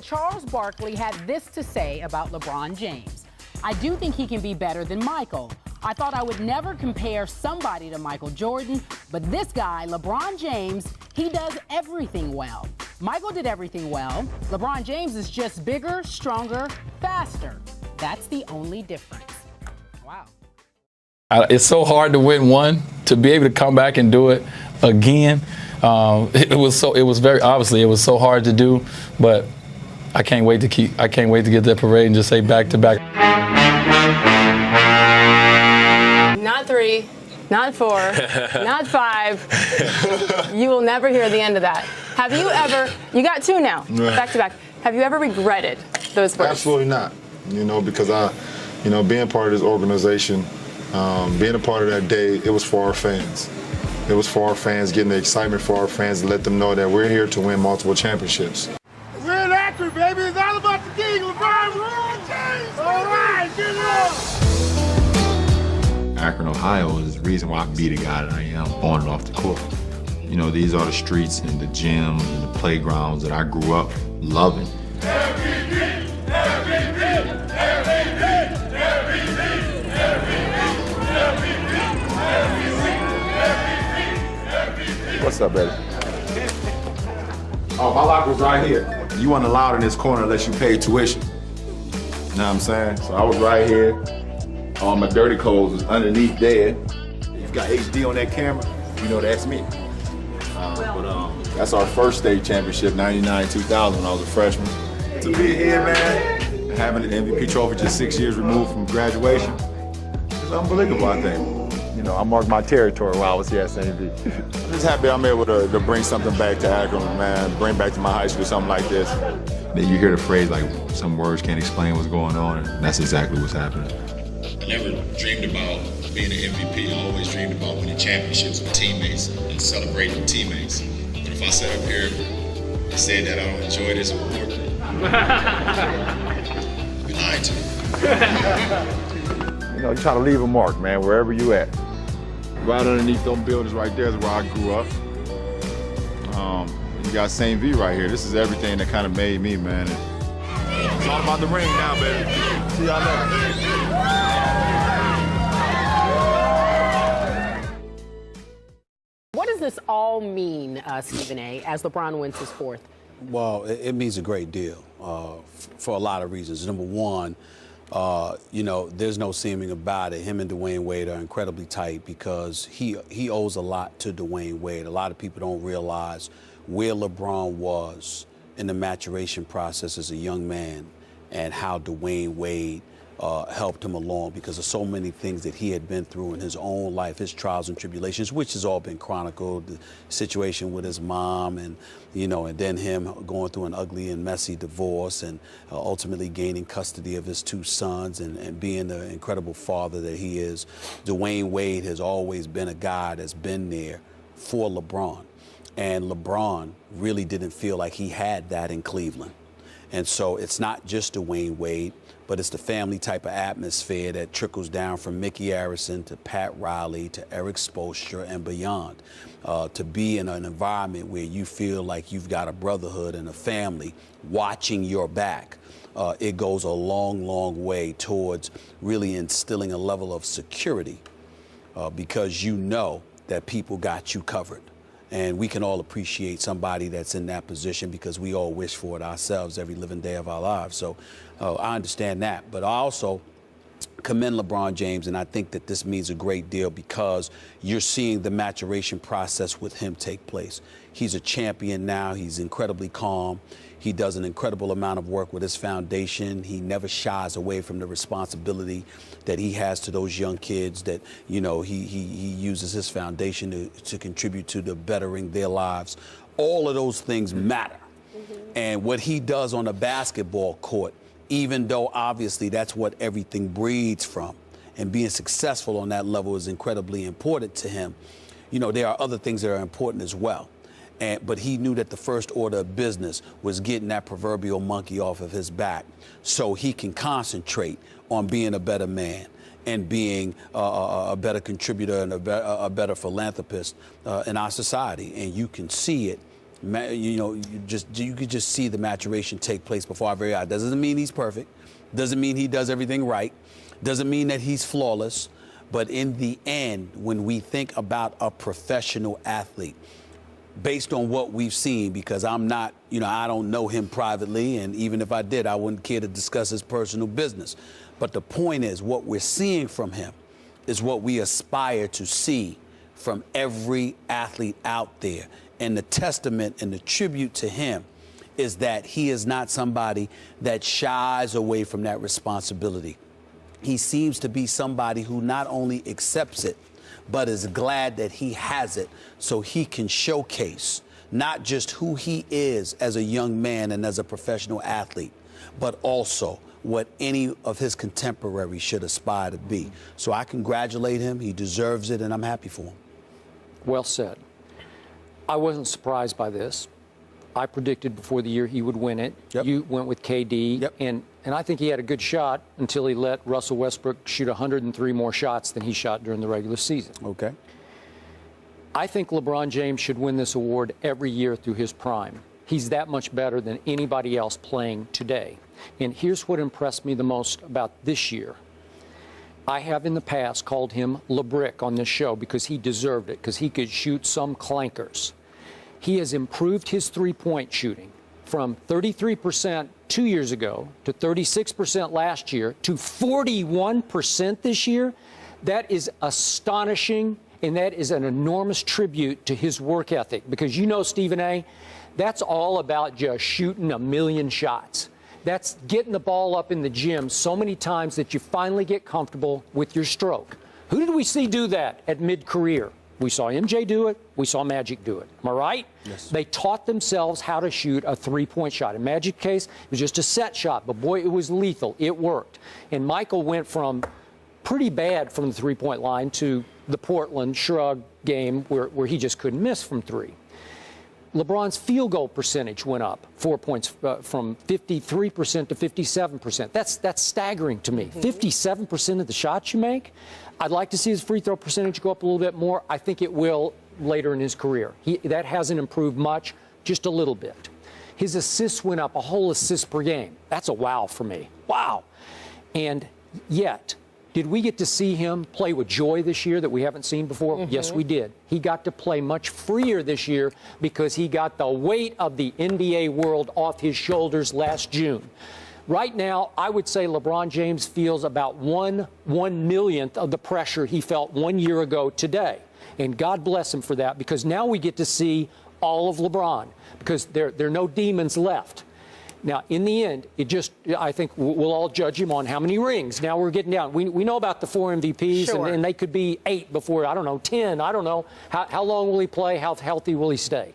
Charles Barkley had this to say about LeBron James. I do think he can be better than Michael. I thought I would never compare somebody to Michael Jordan, but this guy, LeBron James, he does everything well. Michael did everything well. LeBron James is just bigger, stronger, faster. That's the only difference. Wow. It's so hard to win one, to be able to come back and do it again. It was so hard to do, but I can't wait to get that parade and just say back to back. Not 3, not 4, not 5. You will never hear the end of that. Have you ever, you got 2 now, back to back. Have you ever regretted those first? Absolutely not. Because being part of this organization, being a part of that day, it was for our fans. It was for our fans, getting the excitement for our fans to let them know that we're here to win multiple championships. We're in Akron, baby. It's all about the king, LeBron James. All right, get it up. Akron, Ohio is the reason why I can be the guy that I am on and off the court. These are the streets and the gyms and the playgrounds that I grew up loving. What's up, baby? Oh, my locker's right here. You weren't allowed in this corner unless you paid tuition. You know what I'm saying? So I was right here. All my dirty clothes was underneath there. You've got HD on that camera, that's me. That's our first state championship, 99-2000, when I was a freshman. To be here, man, having an MVP trophy just 6 years removed from graduation, it's unbelievable, I think. I marked my territory while I was here at St. V. I'm just happy I'm able to bring something back to Akron, man, bring back to my high school something like this. Then you hear the phrase like, some words can't explain what's going on, and that's exactly what's happening. I never dreamed about being an MVP. I always dreamed about winning championships with teammates and celebrating with teammates. But if I sat up here and said that I don't enjoy this award, I'd be lying to you. You try to leave a mark, man, wherever you at. Right underneath those buildings right there is where I grew up. You got St. V right here. This is everything that kind of made me, man. It's all about the ring now, baby. See y'all later. What does this all mean, Stephen A., as LeBron wins his 4th? Well, it means a great deal for a lot of reasons. Number one, there's no seeming about it. Him and Dwayne Wade are incredibly tight because he owes a lot to Dwayne Wade. A lot of people don't realize where LeBron was in the maturation process as a young man and how Dwayne Wade helped him along because of so many things that he had been through in his own life, his trials and tribulations, which has all been chronicled, the situation with his mom and then him going through an ugly and messy divorce and ultimately gaining custody of his 2 sons and being the incredible father that he is. Dwayne Wade has always been a guy that's been there for LeBron. And LeBron really didn't feel like he had that in Cleveland. And so it's not just Dwayne Wade, but it's the family type of atmosphere that trickles down from Mickey Arison to Pat Riley to Eric Spoelstra and beyond. To be in an environment where you feel like you've got a brotherhood and a family watching your back, it goes a long, long way towards really instilling a level of security because you know that people got you covered. And we can all appreciate somebody that's in that position because we all wish for it ourselves every living day of our lives. So I understand that. But I also commend LeBron James, and I think that this means a great deal because you're seeing the maturation process with him take place. He's a champion now. He's incredibly calm. He does an incredible amount of work with his foundation. He never shies away from the responsibility that he has to those young kids that, he uses his foundation to contribute to the bettering their lives. All of those things matter. And what he does on the basketball court, even though obviously that's what everything breeds from, and being successful on that level is incredibly important to him, there are other things that are important as well. But he knew that the first order of business was getting that proverbial monkey off of his back so he can concentrate on being a better man and being a better contributor and a better philanthropist in our society. And you can see it You know, you could just see the maturation take place before our very eyes. Doesn't mean he's perfect. Doesn't mean he does everything right. Doesn't mean that he's flawless. But in the end, when we think about a professional athlete, based on what we've seen, because I'm not, you know, I don't know him privately, and even if I did, I wouldn't care to discuss his personal business. But the point is, what we're seeing from him is what we aspire to see from every athlete out there. And the testament and the tribute to him is that he is not somebody that shies away from that responsibility. He seems to be somebody who not only accepts it, but is glad that he has it so he can showcase not just who he is as a young man and as a professional athlete, but also what any of his contemporaries should aspire to be. So I congratulate him. He deserves it, and I'm happy for him. Well said. I wasn't surprised by this. I predicted before the year he would win it. Yep. You went with KD, yep. and I think he had a good shot until he let Russell Westbrook shoot 103 more shots than he shot during the regular season. Okay. I think LeBron James should win this award every year through his prime. He's that much better than anybody else playing today. And here's what impressed me the most about this year. I have in the past called him LeBrick on this show because he deserved it, because he could shoot some clankers. He has improved his three-point shooting from 33% 2 years ago to 36% last year to 41% this year. That is astonishing, and that is an enormous tribute to his work ethic, because you know, Stephen A., that's all about just shooting a million shots. That's getting the ball up in the gym so many times that you finally get comfortable with your stroke. Who did we see do that at mid-career? We saw MJ do it. We saw Magic do it. Am I right? Yes. They taught themselves how to shoot a three-point shot. In Magic's case, it was just a set shot, but boy, it was lethal. It worked. And Michael went from pretty bad from the three-point line to the Portland Shrug game where he just couldn't miss from three. LeBron's field goal percentage went up 4 points from 53% to 57%. That's staggering to me. 57% of the shots you make. I'd like to see his free throw percentage go up a little bit more. I think it will later in his career. That hasn't improved much, just a little bit. His assists went up, a whole assist per game. That's a wow for me. Wow. And yet, did we get to see him play with joy this year that we haven't seen before? Yes, we did. He got to play much freer this year because he got the weight of the NBA world off his shoulders last June. Right now, I would say LeBron James feels about one millionth of the pressure he felt 1 year ago today. And God bless him for that, because now we get to see all of LeBron, because there are no demons left. Now, in the end, I think we'll all judge him on how many rings. Now we're getting down. We know about the 4 MVPs, Sure. and they could be 8 before, I don't know, 10. I don't know. How long will he play? How healthy will he stay?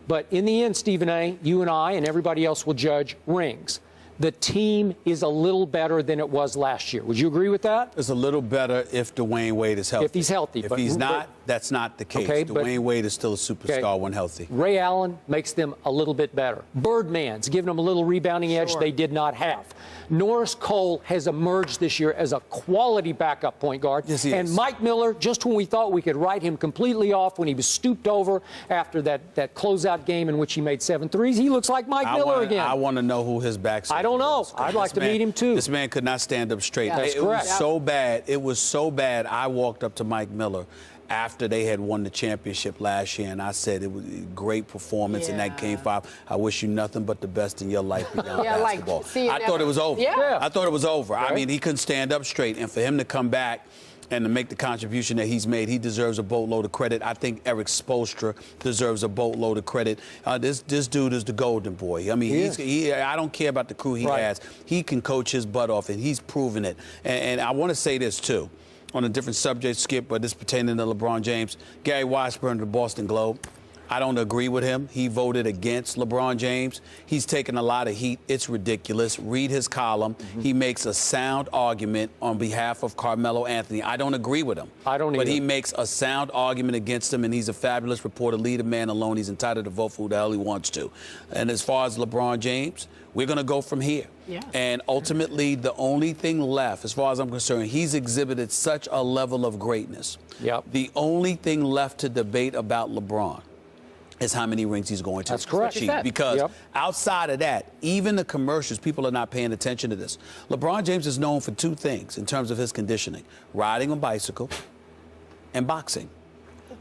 But in the end, Stephen A., you and I and everybody else will judge rings. The team is a little better than it was last year. Would you agree with that? It's a little better if Dwayne Wade is healthy. If he's healthy. If he's not, that's not the case. Okay, Dwayne Wade is still a superstar when healthy. Ray Allen makes them a little bit better. Birdman's giving them a little rebounding edge they did not have. Norris Cole has emerged this year as a quality backup point guard. Yes, he and is. Mike Miller, just when we thought we could write him completely off when he was stooped over after that closeout game in which he made 7 threes, he looks like Mike Miller again. I want to know who his back. I don't know. I'd like to meet him too. This man could not stand up straight. That's It correct. was so bad. It was so bad. I walked up to Mike Miller after they had won the championship last year, and I said it was a great performance in that Game 5. I wish you nothing but the best in your life beyond basketball. I thought it was over. Yeah. I thought it was over. Right. I mean, he couldn't stand up straight, and for him to come back and to make the contribution that he's made, he deserves a boatload of credit. I think Eric Spoelstra deserves a boatload of credit. This dude is the golden boy. I mean, I don't care about the crew he has. He can coach his butt off, and he's proven it. And I want to say this, too, on a different subject, Skip, but this pertaining to LeBron James. Gary Washburn of the Boston Globe. I don't agree with him. He voted against LeBron James. He's taken a lot of heat. It's ridiculous. Read his column. He makes a sound argument on behalf of Carmelo Anthony. I don't agree with him. I don't either. But he makes a sound argument against him, and he's a fabulous reporter. Leave the man alone. He's entitled to vote for who the hell he wants to. And as far as LeBron James, we're going to go from here. Yeah. And ultimately, the only thing left, as far as I'm concerned, he's exhibited such a level of greatness. Yep. The only thing left to debate about LeBron is how many rings he's going to That's correct. achieve. Because outside of that, even the commercials, people are not paying attention to this. LeBron James is known for two things in terms of his conditioning: riding a bicycle and boxing.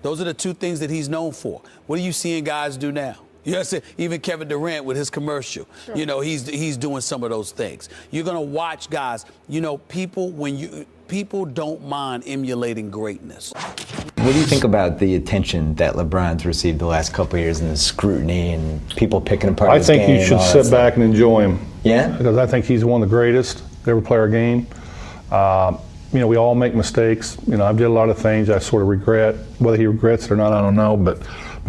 Those are the two things that he's known for. What are you seeing guys do now? Yes, even Kevin Durant with his commercial. Sure. You know, he's doing some of those things. You're gonna watch guys. You know, people don't mind emulating greatness. What do you think about the attention that LeBron's received the last couple of years and the scrutiny and people picking apart his game? I think you should sit back and enjoy him. Yeah? Because I think he's one of the greatest to ever play our game. You know, we all make mistakes. You know, I've did a lot of things I sort of regret. Whether he regrets it or not, I don't know. But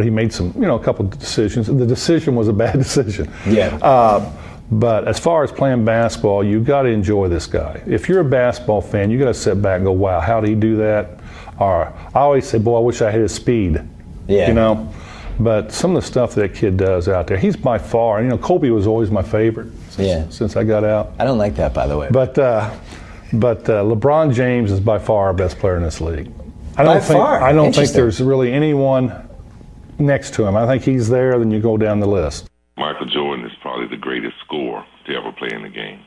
he made some, you know, a couple of decisions. The decision was a bad decision. Yeah. But as far as playing basketball, you got to enjoy this guy. If you're a basketball fan, you got to sit back and go, wow, how did he do that? Or I always say, boy, I wish I had his speed. Yeah. You know? But some of the stuff that kid does out there, he's by far, you know, Kobe was always my favorite since I got out. I don't like that, by the way. But LeBron James is by far our best player in this league. I don't think there's really anyone next to him. I think he's there, then you go down the list. Michael Jordan is probably the greatest scorer to ever play in the game.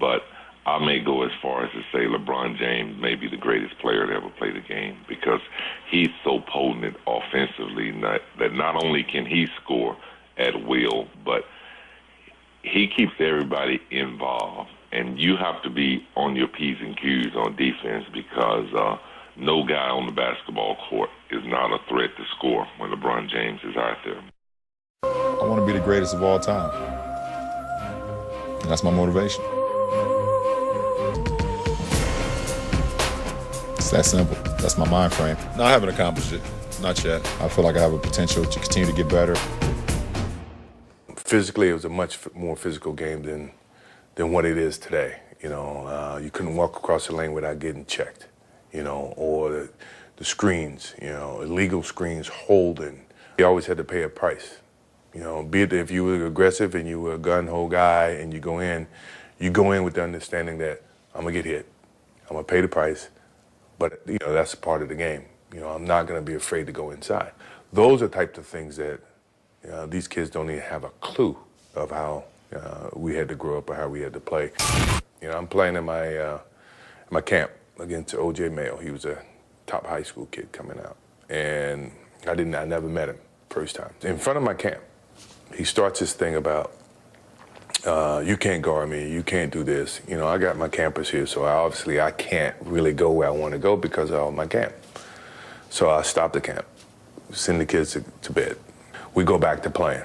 But I may go as far as to say LeBron James may be the greatest player to ever play the game because he's so potent offensively that not only can he score at will, but he keeps everybody involved. And you have to be on your P's and Q's on defense because no guy on the basketball court is not a threat to score when LeBron James is out there. I want to be the greatest of all time. And that's my motivation. It's that simple. That's my mind frame. No, I haven't accomplished it. Not yet. I feel like I have a potential to continue to get better. Physically, it was a much more physical game than what it is today. You know, you couldn't walk across the lane without getting checked, you know, or the screens, you know, illegal screens, holding. You always had to pay a price. You know, be it if you were aggressive and you were a gun-ho guy and you go in with the understanding that I'm gonna get hit, I'm gonna pay the price, but you know, that's part of the game. You know, I'm not gonna be afraid to go inside. Those are types of things that these kids don't even have a clue of how we had to grow up or how we had to play. You know, I'm playing in my camp against O.J. Mayo. He was a top high school kid coming out, and I never met him first time. In front of my camp, he starts this thing about, you can't guard me, you can't do this. You know, I got my campers here, so obviously I can't really go where I want to go because of my camp. So I stop the camp, send the kids to bed. We go back to playing.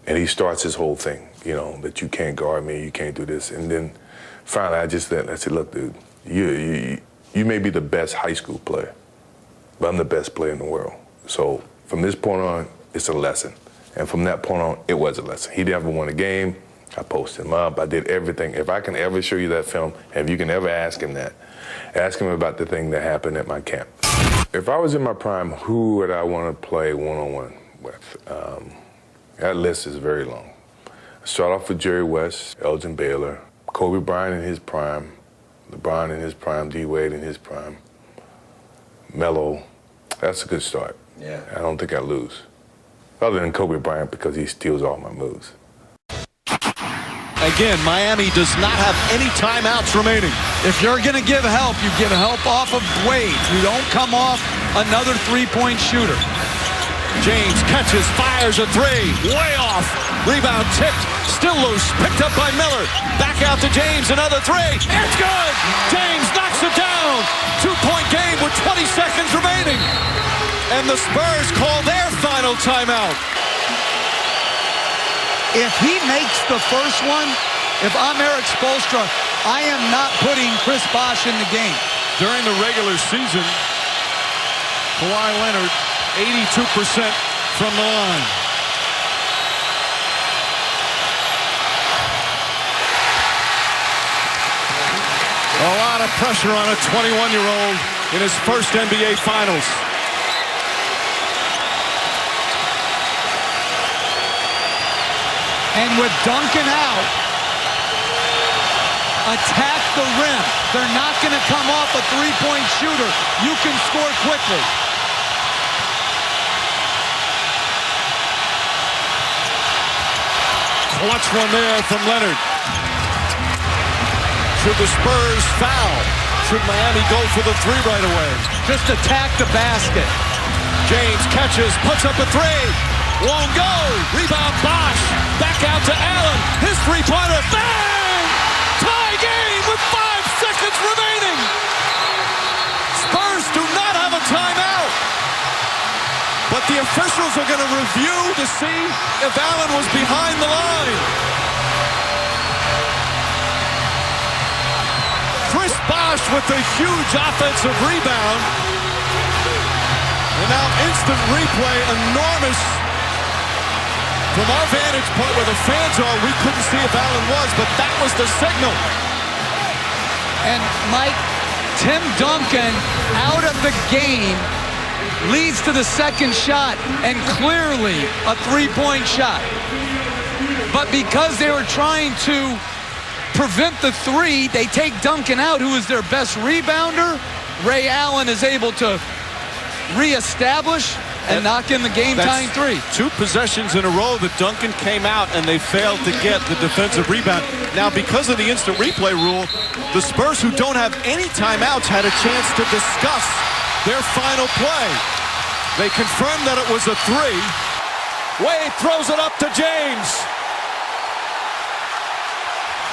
And he starts his whole thing, you know, that you can't guard me, you can't do this. And then finally I said, look, dude, you may be the best high school player, but I'm the best player in the world. So from this point on, it's a lesson. And from that point on, it was a lesson. He never won a game. I posted him up. I did everything. If I can ever show you that film, and if you can ever ask him that, ask him about the thing that happened at my camp. If I was in my prime, who would I want to play one-on-one with? That list is very long. I start off with Jerry West, Elgin Baylor, Kobe Bryant in his prime, LeBron in his prime, D-Wade in his prime, Melo. That's a good start. Yeah. I don't think I lose. Other than Kobe Bryant because he steals all my moves. Again, Miami does not have any timeouts remaining. If you're going to give help, you give help off of Wade. You don't come off another three-point shooter. James catches, fires a three, way off. Rebound tipped, still loose, picked up by Miller. Back out to James, another three. It's good! James knocks it down. 2-point game with 20 seconds remaining. And the Spurs call their final timeout. If he makes the first one, if I'm Eric Spoelstra, I am not putting Chris Bosh in the game. During the regular season, Kawhi Leonard, 82% from the line. A lot of pressure on a 21-year-old in his first NBA Finals. And with Duncan out, attack the rim. They're not going to come off a three-point shooter. You can score quickly. clutch one there from Leonard. Should the Spurs foul? Should Miami go for the three right away? Just attack the basket. James catches, puts up a three. Won't go. Rebound Bosch. Back out to Allen. His three-pointer. Bang! Tie game with 5 seconds remaining. Spurs do not have a timeout. But the officials are going to review to see if Allen was behind the line. Chris Bosch with a huge offensive rebound. And now instant replay, enormous. From our vantage point where the fans are, we couldn't see if Allen was, but that was the signal. And Mike, Tim Duncan out of the game leads to the second shot, and clearly a three-point shot. But because they were trying to prevent the three, they take Duncan out, who is their best rebounder. Ray Allen is able to reestablish and knock in the game-tying three. 2 possessions in a row that Duncan came out and they failed to get the defensive rebound. Now, because of the instant replay rule, the Spurs, who don't have any timeouts, had a chance to discuss their final play. They confirmed that it was a three. Wade throws it up to James.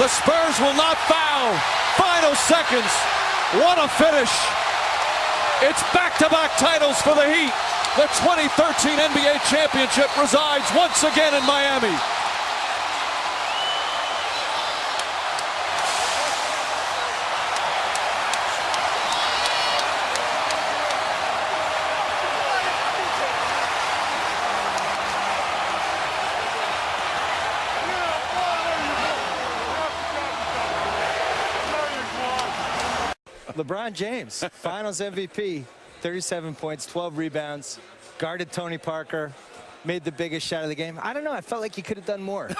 The Spurs will not foul. Final seconds. What a finish. It's back-to-back titles for the Heat. The 2013 NBA championship resides once again in Miami. LeBron James, Finals MVP, 37 points, 12 rebounds, guarded Tony Parker, made the biggest shot of the game. I don't know, I felt like he could have done more.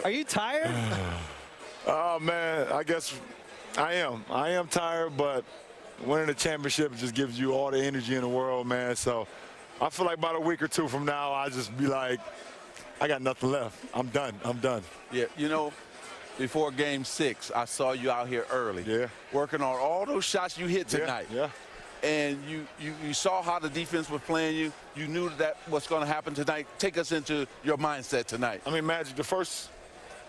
Are you tired? Oh, man, I guess I am. I am tired, but winning the championship just gives you all the energy in the world, man. So I feel like about a week or two from now, I'll just be like, I got nothing left. I'm done. I'm done. Yeah, you know, before Game 6, I saw you out here early. Yeah. Working on all those shots you hit tonight. Yeah. And you saw how the defense was playing you. You knew that what's going to happen tonight. Take us into your mindset tonight. I mean, Magic, the first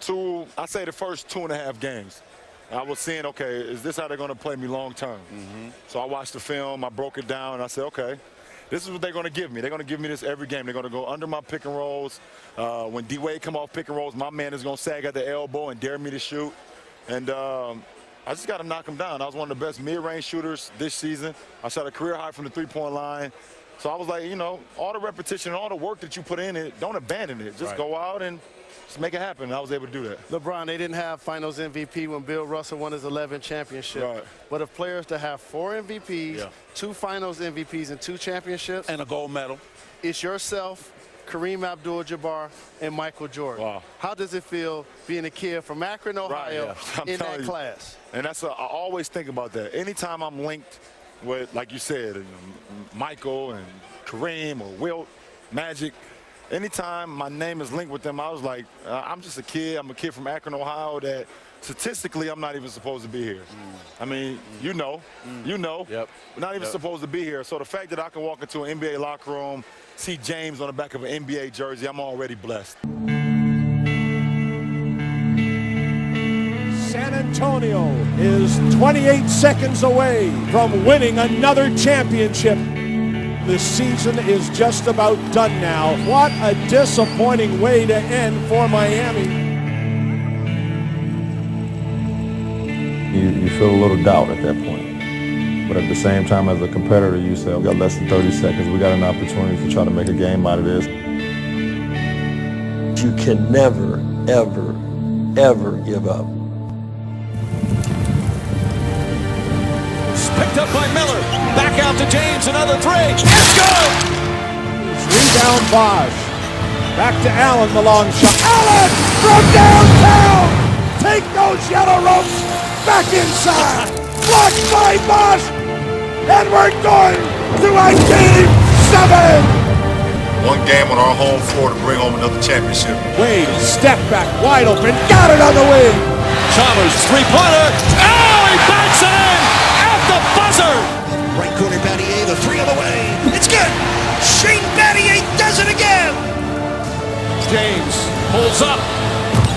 2.5 games, I was seeing, okay, is this how they're going to play me long term? Mm-hmm. So I watched the film, I broke it down, and I said, okay, this is what they're going to give me. They're going to give me this every game. They're going to go under my pick and rolls. When D-Wade come off pick and rolls, my man is going to sag at the elbow and dare me to shoot. And I just got to knock him down. I was one of the best mid-range shooters this season. I shot a career high from the three-point line. So I was like, you know, all the repetition and all the work that you put in it, don't abandon it. Just go out and just make it happen. And I was able to do that. LeBron, they didn't have Finals MVP when Bill Russell won his 11th championship. Right. But if players to have 4 MVPs, 2 Finals MVPs, and 2 championships, and a gold medal, it's yourself, Kareem Abdul-Jabbar, and Michael Jordan. Wow. How does it feel being a kid from Akron, Ohio, in that class? And I always think about that. Anytime I'm linked with, like you said, Michael and Kareem or Wilt, Magic, anytime my name is linked with them, I was like, I'm just a kid. I'm a kid from Akron, Ohio that statistically I'm not even supposed to be here. I mean, you know, we're not even supposed to be here. So the fact that I can walk into an NBA locker room, see James on the back of an NBA jersey, I'm already blessed. San Antonio is 28 seconds away from winning another championship. The season is just about done now. What a disappointing way to end for Miami. You feel a little doubt at that point. But at the same time, as a competitor, you say, we got less than 30 seconds. We got an opportunity to try to make a game out of this. You can never, ever, ever give up. Picked up by Miller. Back out to James. Another three. It's good! Rebound Bosch. Back to Allen, the long shot. Allen from downtown! Take those yellow ropes back inside. Blocked by Bosch. And we're going to a Game 7. one game on our home floor to bring home another championship. Wade, step back, wide open, got it on the wing. Chalmers, three-pointer. Oh, he banks it in at the buzzer. Right corner, Battier, the three on the way. It's good. Shane Battier does it again. James pulls up,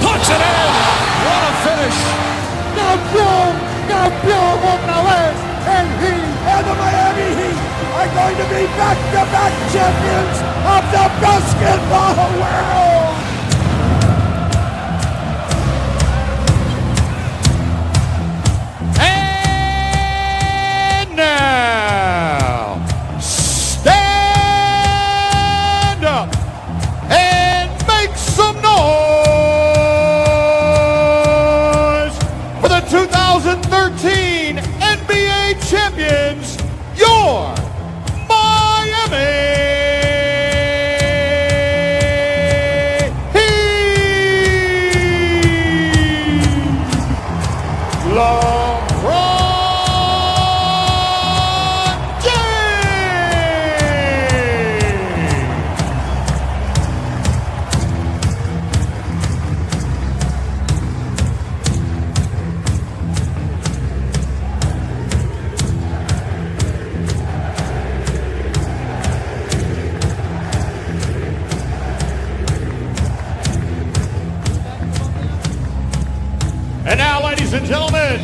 puts it in. What a finish. Campeón otra vez, el Heat and the Miami Heat are going to be back-to-back champions of the basketball world. And now, stand up and make some noise for the 2013 NBA champions, your Miami Heat. LeBron James. And now, ladies and gentlemen,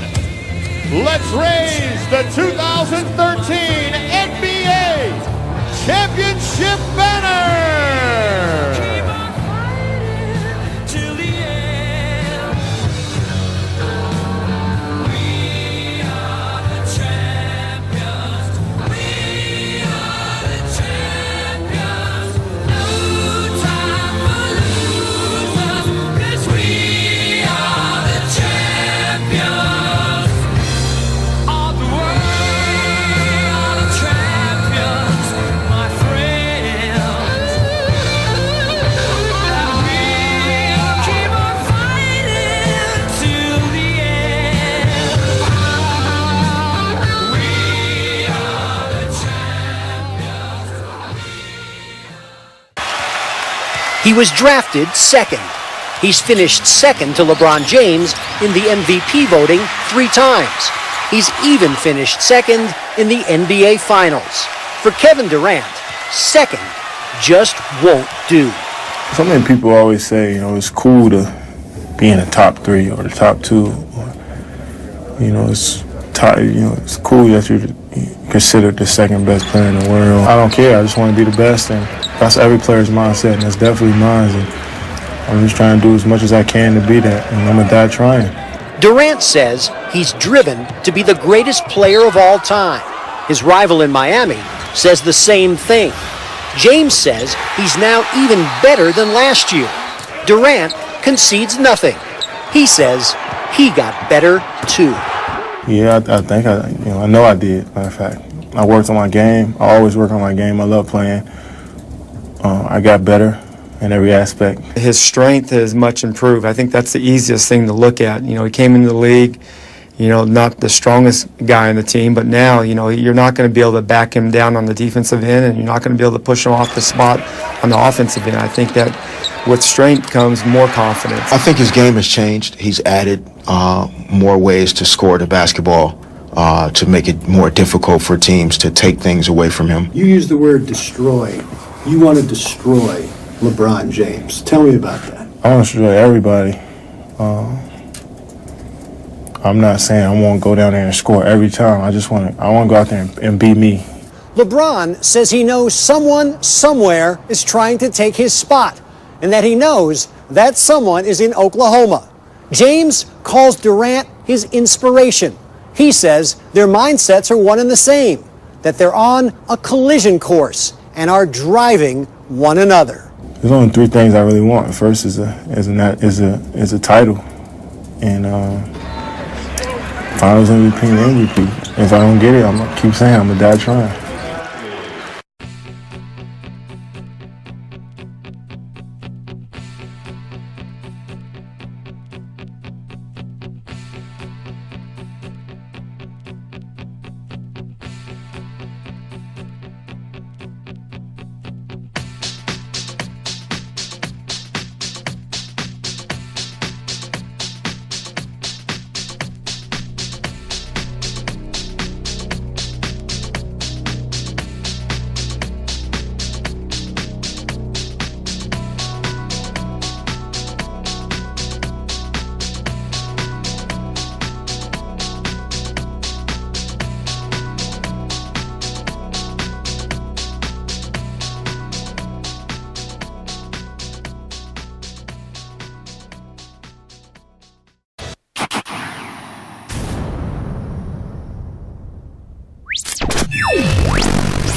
let's raise the 2013 NBA Championship banner. He was drafted second. He's finished second to LeBron James in the MVP voting 3 times. He's even finished second in the NBA Finals. For Kevin Durant, second just won't do. So many people always say, it's cool to be in the top 3 or the top 2. It's cool that you're considered the second best player in the world. I don't care. I just want to be the best, and that's every player's mindset, and that's definitely mine. And I'm just trying to do as much as I can to be that, and I'm gonna die trying. Durant says he's driven to be the greatest player of all time. His rival in Miami says the same thing. James says he's now even better than last year. Durant concedes nothing. He says he got better too. Yeah, I think I know I did. Matter of fact, I worked on my game. I always work on my game. I love playing. I got better in every aspect. His strength is much improved. I think that's the easiest thing to look at. He came into the league, not the strongest guy in the team, but now, you're not going to be able to back him down on the defensive end, and you're not going to be able to push him off the spot on the offensive end. I think that with strength comes more confidence. I think his game has changed. He's added more ways to score the basketball to make it more difficult for teams to take things away from him. You use the word destroy. You want to destroy LeBron James. Tell me about that. I want to destroy everybody. I'm not saying I won't go down there and score every time. I want to go out there and be me. LeBron says he knows someone somewhere is trying to take his spot, and that he knows that someone is in Oklahoma. James calls Durant his inspiration. He says their mindsets are one and the same, that they're on a collision course and are driving one another. There's only 3 things I really want. First is a title, and Finals MVP and MVP. If I don't get it, I'm gonna keep saying I'm gonna die trying.